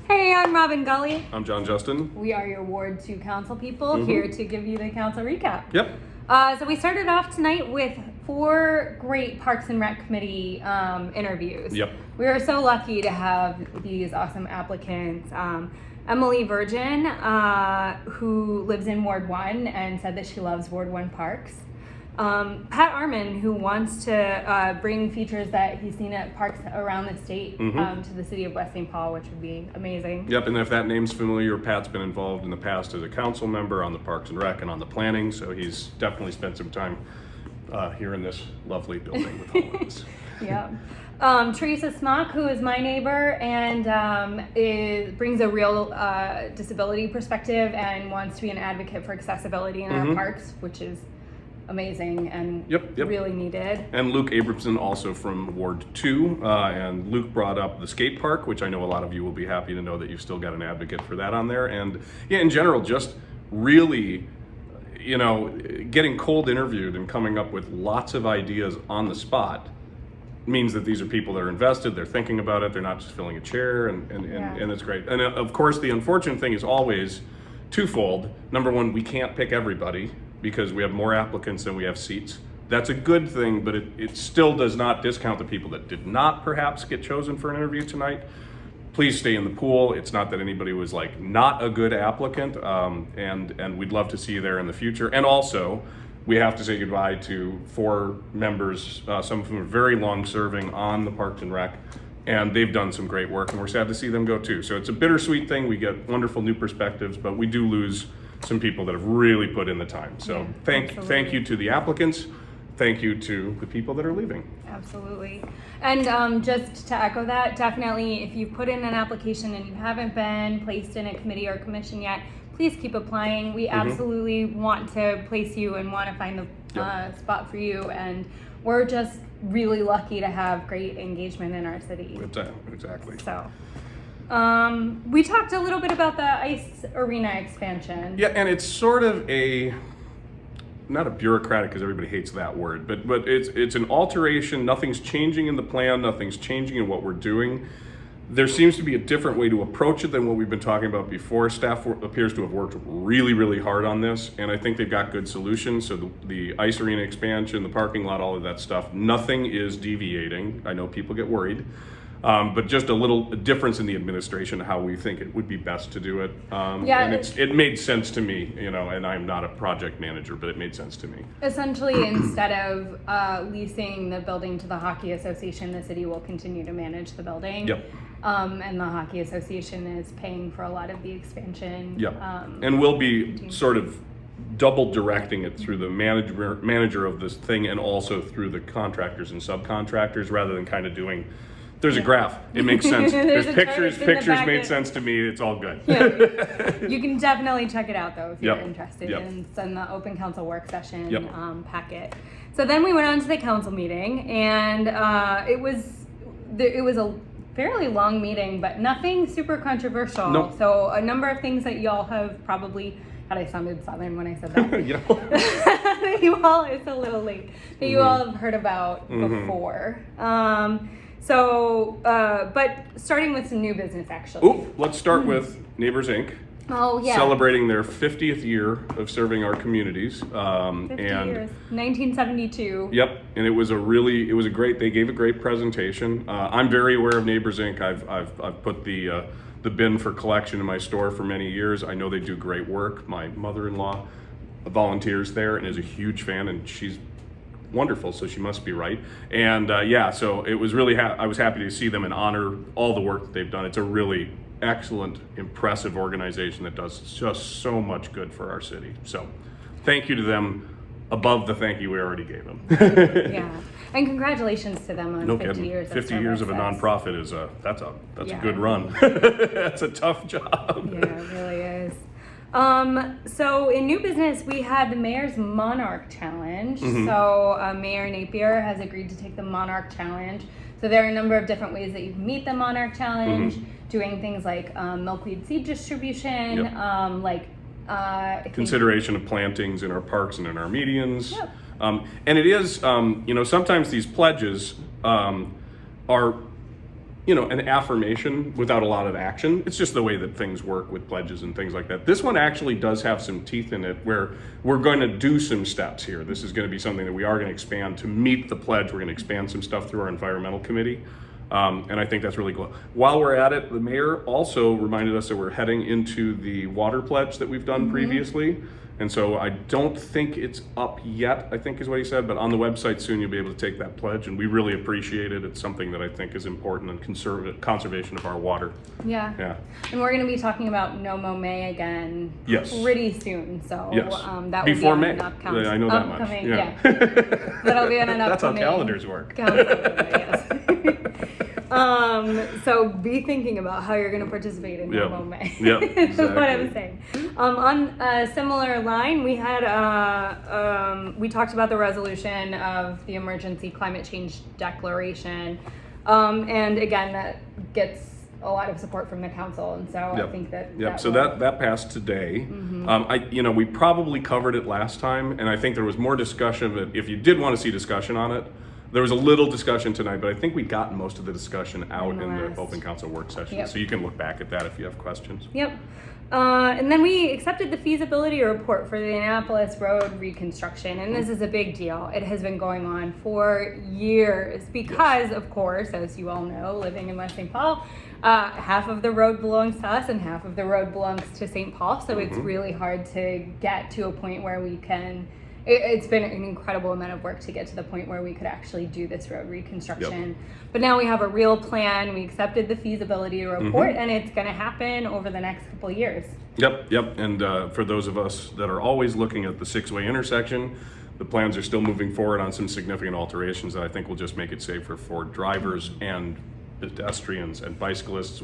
Hey, I'm Robin Gully. I'm John Justin. We are your Ward 2 council people here to give you the council recap. Yep. So we started off tonight with 4 great Parks and Rec Committee interviews. Yep. We were so lucky to have these awesome applicants. Emily Virgin, who lives in Ward 1 and said that she loves Ward 1 parks. Pat Arman, who wants to bring features that he's seen at parks around the state to the city of West St. Paul, which would be amazing. Yep, and if that name's familiar, Pat's been involved in the past as a council member on the Parks and Rec and on the planning, so he's definitely spent some time here in this lovely building with all of us. Yeah. Teresa Smock, who is my neighbor and brings a real disability perspective and wants to be an advocate for accessibility in our parks, which is amazing and really needed. And Luke Abramson, also from Ward 2, and Luke brought up the skate park, which I know a lot of you will be happy to know that you've still got an advocate for that on there. And yeah, in general, just really, you know, getting cold interviewed and coming up with lots of ideas on the spot means that these are people that are invested, they're thinking about it, they're not just filling a chair, and it's great. And of course, the unfortunate thing is always twofold. Number one, we can't pick everybody because we have more applicants than we have seats. That's a good thing, but it still does not discount the people that did not perhaps get chosen for an interview tonight. Please stay in the pool. It's not that anybody was like not a good applicant, and we'd love to see you there in the future. And also, we have to say goodbye to 4 members, some of whom are very long serving on the Parks and Rec, and they've done some great work, and we're sad to see them go too. So it's a bittersweet thing. We get wonderful new perspectives, but we do lose some people that have really put in the time. So thank you to the applicants. Thank you to the people that are leaving. Absolutely. And just to echo that, definitely if you've put in an application and you haven't been placed in a committee or commission yet, please keep applying. We absolutely want to place you and want to find the spot for you. And we're just really lucky to have great engagement in our city. Exactly. So. We talked a little bit about the ice arena expansion. Yeah, and it's sort of not a bureaucratic, because everybody hates that word, but it's an alteration. Nothing's changing in the plan, nothing's changing in what we're doing. There seems to be a different way to approach it than what we've been talking about before. Staff appears to have worked really, really hard on this, and I think they've got good solutions. So the ice arena expansion, the parking lot, all of that stuff, nothing is deviating. I know people get worried. But just a little difference in the administration, how we think it would be best to do it. And it made sense to me, you know, and I'm not a project manager, but it made sense to me. Essentially, instead of leasing the building to the Hockey Association, the city will continue to manage the building. Yep. And the Hockey Association is paying for a lot of the expansion. Yep. And we'll be sort of double directing it through the manager of this thing and also through the contractors and subcontractors, rather than kind of doing. There's a graph. It makes sense. There's pictures. Pictures made sense to me. It's all good. Yeah, you can definitely check it out though if you're interested. And it's in the open council work session packet. So then we went on to the council meeting, and it was a fairly long meeting, but nothing super controversial. Nope. So a number of things that y'all have probably. God, I sounded Southern when I said that. It's a little late. That you all have heard about before. But starting with some new business, actually. Let's start with Neighbors Inc. Oh, yeah. Celebrating their 50th year of serving our communities. 50 years. 1972. Yep, and they gave a great presentation. I'm very aware of Neighbors Inc. I've put the bin for collection in my store for many years. I know they do great work. My mother-in-law volunteers there and is a huge fan, and she's wonderful, so she must be right. And so it was really I was happy to see them and honor all the work that they've done. It's a really excellent, impressive organization that does just so much good for our city. So thank you to them, above the thank you we already gave them. Yeah, and congratulations to them on 50 years. 50 years of a nonprofit is that's a good run. That's a tough job. Yeah, it really is. So in new business, we had the Mayor's Monarch Challenge. So Mayor Napier has agreed to take the Monarch Challenge. So there are a number of different ways that you can meet the Monarch Challenge, doing things like milkweed seed distribution, consideration of plantings in our parks and in our medians. And it is, sometimes these pledges are an affirmation without a lot of action. It's just the way that things work with pledges and things like that. This one actually does have some teeth in it where we're going to do some steps here. This is going to be something that we are going to expand to meet the pledge. We're going to expand some stuff through our environmental committee. And I think that's really cool. While we're at it, the mayor also reminded us that we're heading into the water pledge that we've done previously. And so I don't think it's up yet, I think is what he said, but on the website soon you'll be able to take that pledge, and we really appreciate it. It's something that I think is important in conservation of our water. Yeah. And we're going to be talking about No Mow May again pretty soon. So that will before be May. An upcoming, I know that much. Yeah. That'll be on an upcoming. That's how calendars work. Yes. So be thinking about how you're going to participate in No Mow May. Yep, exactly. That's what I was saying. On a similar line, we had we talked about the resolution of the emergency climate change declaration, and again that gets a lot of support from the council, and so I think that so that passed today. We probably covered it last time, and I think there was more discussion of it. If you did want to see discussion on it, there was a little discussion tonight, but I think we got most of the discussion out in the open council work session. So you can look back at that if you have questions. And then we accepted the feasibility report for the Annapolis road reconstruction, and this is a big deal. It has been going on for years because, of course, as you all know, living in West St. Paul, half of the road belongs to us and half of the road belongs to St. Paul, so it's really hard to get to a point where we can. It's been an incredible amount of work to get to the point where we could actually do this road reconstruction. But now we have a real plan. We accepted the feasibility report, and it's going to happen over the next couple of years. Yep. And for those of us that are always looking at the 6-way intersection, the plans are still moving forward on some significant alterations that I think will just make it safer for drivers and pedestrians and bicyclists.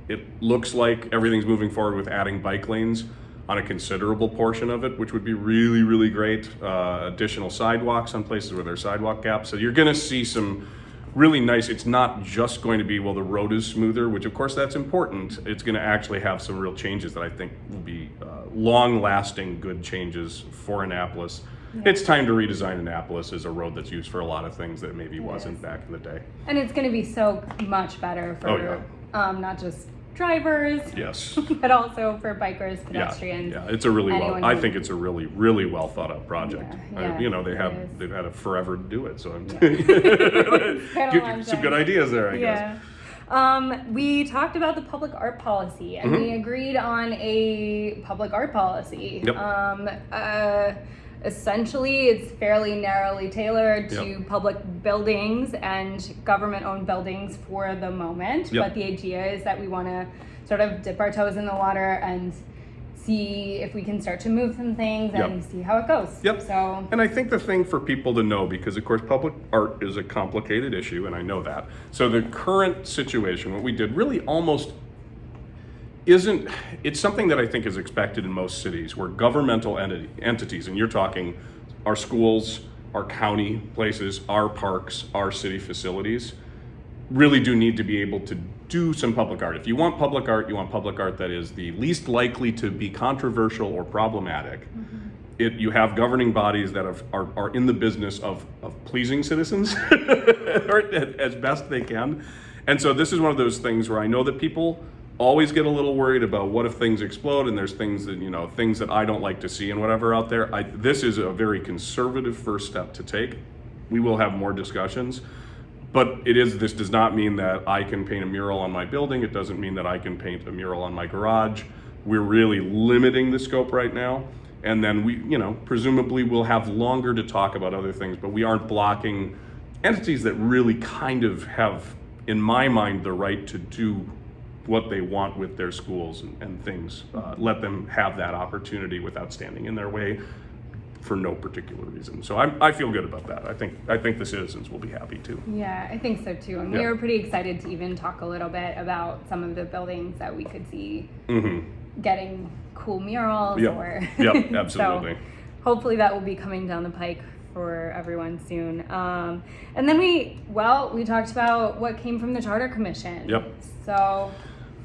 It looks like everything's moving forward with adding bike lanes on a considerable portion of it, which would be really, really great. Additional sidewalks on places where there's sidewalk gaps. So you're gonna see some really nice, it's not just going to be, well, the road is smoother, which of course that's important. It's gonna actually have some real changes that I think will be long-lasting good changes for Annapolis. It's time to redesign Annapolis as a road that's used for a lot of things that maybe wasn't back in the day. And it's gonna be so much better for not just drivers, but also for bikers, pedestrians. It's a really I think it's a really, really well thought out project. They've had it forever to do it, so I'm some good ideas there, I guess. We talked about the public art policy, and we agreed on a public art policy. Essentially, it's fairly narrowly tailored to public buildings and government-owned buildings for the moment. But the idea is that we want to sort of dip our toes in the water and see if we can start to move some things and see how it goes. So, and I think the thing for people to know, because of course public art is a complicated issue, and I know that. So the current situation, what we did really almost it's something that I think is expected in most cities where governmental entities, and you're talking our schools, our county places, our parks, our city facilities, really do need to be able to do some public art. If you want public art, you want public art that is the least likely to be controversial or problematic. You have governing bodies that are in the business of pleasing citizens as best they can. And so this is one of those things where I know that people always get a little worried about what if things explode, and there's things that I don't like to see and whatever out there. This is a very conservative first step to take. We will have more discussions, but this does not mean that I can paint a mural on my building. It doesn't mean that I can paint a mural on my garage. We're really limiting the scope right now. And then we, presumably we'll have longer to talk about other things, but we aren't blocking entities that really kind of have, in my mind, the right to do what they want with their schools and things. Let them have that opportunity without standing in their way for no particular reason. So I feel good about that. I think the citizens will be happy too. Yeah, I think so too. And we were pretty excited to even talk a little bit about some of the buildings that we could see getting cool murals. Absolutely. So hopefully that will be coming down the pike for everyone soon. And then we talked about what came from the Charter Commission. So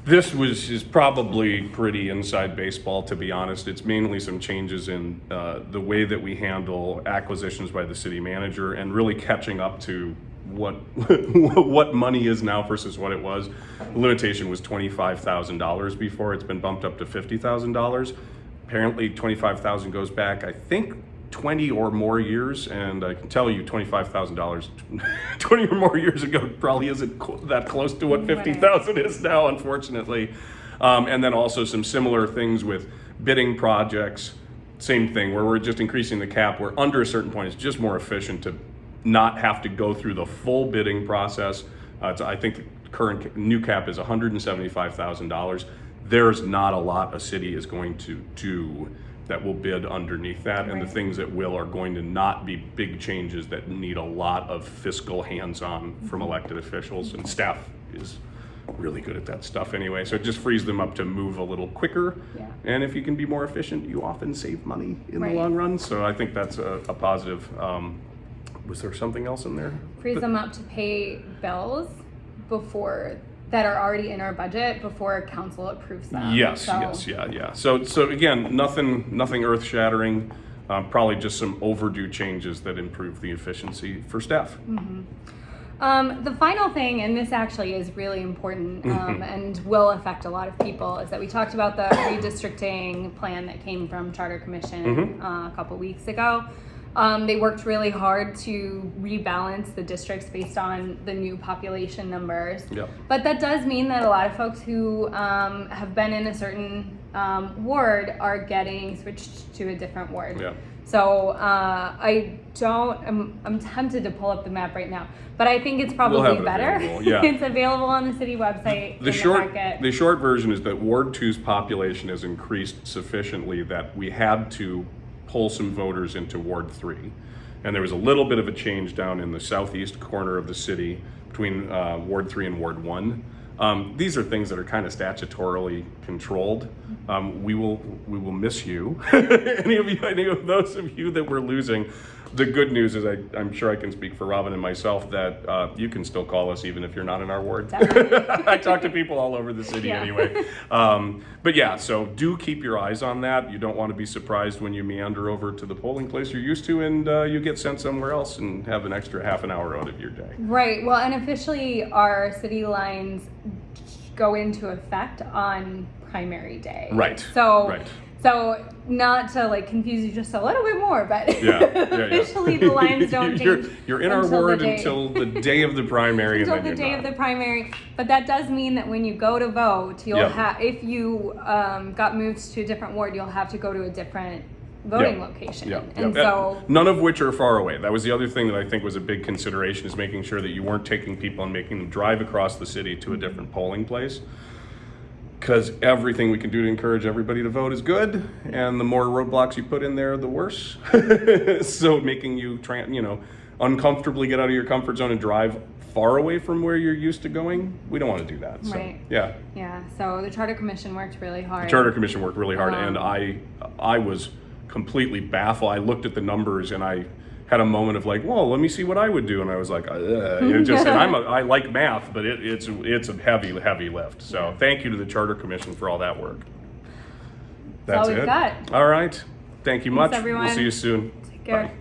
this is probably pretty inside baseball, to be honest. It's mainly some changes in the way that we handle acquisitions by the city manager and really catching up to what what money is now versus what it was. The limitation was $25,000 before. It's been bumped up to $50,000. Apparently, $25,000 goes back, I think, 20 or more years, and I can tell you $25,000 20 or more years ago probably isn't that close to what 50,000 is now, unfortunately. And then also some similar things with bidding projects. Same thing, where we're just increasing the cap, where under a certain point it's just more efficient to not have to go through the full bidding process. I think the current new cap is $175,000. There's not a lot a city is going to do that will bid underneath that, and the things that will are going to not be big changes that need a lot of fiscal hands-on from elected officials, and staff is really good at that stuff anyway, so it just frees them up to move a little quicker. And if you can be more efficient, you often save money in the long run, so I think that's a positive. Was there something else in there? Frees them up to pay bills before that are already in our budget before council approves them. Yes. So again, nothing earth-shattering. Probably just some overdue changes that improve the efficiency for staff. The final thing, and this actually is really important and will affect a lot of people, is that we talked about the redistricting plan that came from Charter Commission a couple weeks ago. They worked really hard to rebalance the districts based on the new population numbers. But that does mean that a lot of folks who have been in a certain ward are getting switched to a different ward. So I'm tempted to pull up the map right now, but I think it's probably better. It's available on the city website. The short version is that Ward 2's population has increased sufficiently that we had to pull some voters into Ward 3. And there was a little bit of a change down in the southeast corner of the city between Ward 3 and Ward 1. These are things that are kind of statutorily controlled. We will miss you. any of those of you that we're losing. The good news is I'm sure I can speak for Robin and myself that you can still call us even if you're not in our ward. I talk to people all over the city anyway. But yeah, so do keep your eyes on that. You don't want to be surprised when you meander over to the polling place you're used to and you get sent somewhere else and have an extra half an hour out of your day. Right. Well, and officially our city lines go into effect on primary day. So not to like confuse you just a little bit more, but officially the lines don't change. You're in our ward until the day of the primary. Until the day of the primary. But that does mean that when you go to vote, you'll have, if you got moved to a different ward, you'll have to go to a different voting location. And so none of which are far away. That was the other thing that I think was a big consideration, is making sure that you weren't taking people and making them drive across the city to a different polling place. Because everything we can do to encourage everybody to vote is good, and the more roadblocks you put in there, the worse. So making you uncomfortably get out of your comfort zone and drive far away from where you're used to going, we don't want to do that. So, so the Charter Commission worked really hard. And I was completely baffled. I looked at the numbers and I had a moment of like, well, let me see what I would do, and I was like, I like math, but it's a heavy lift. So thank you to the Charter Commission for all that work. That's all we've got. All right, thank you much. Everyone. We'll see you soon. Take care. Bye.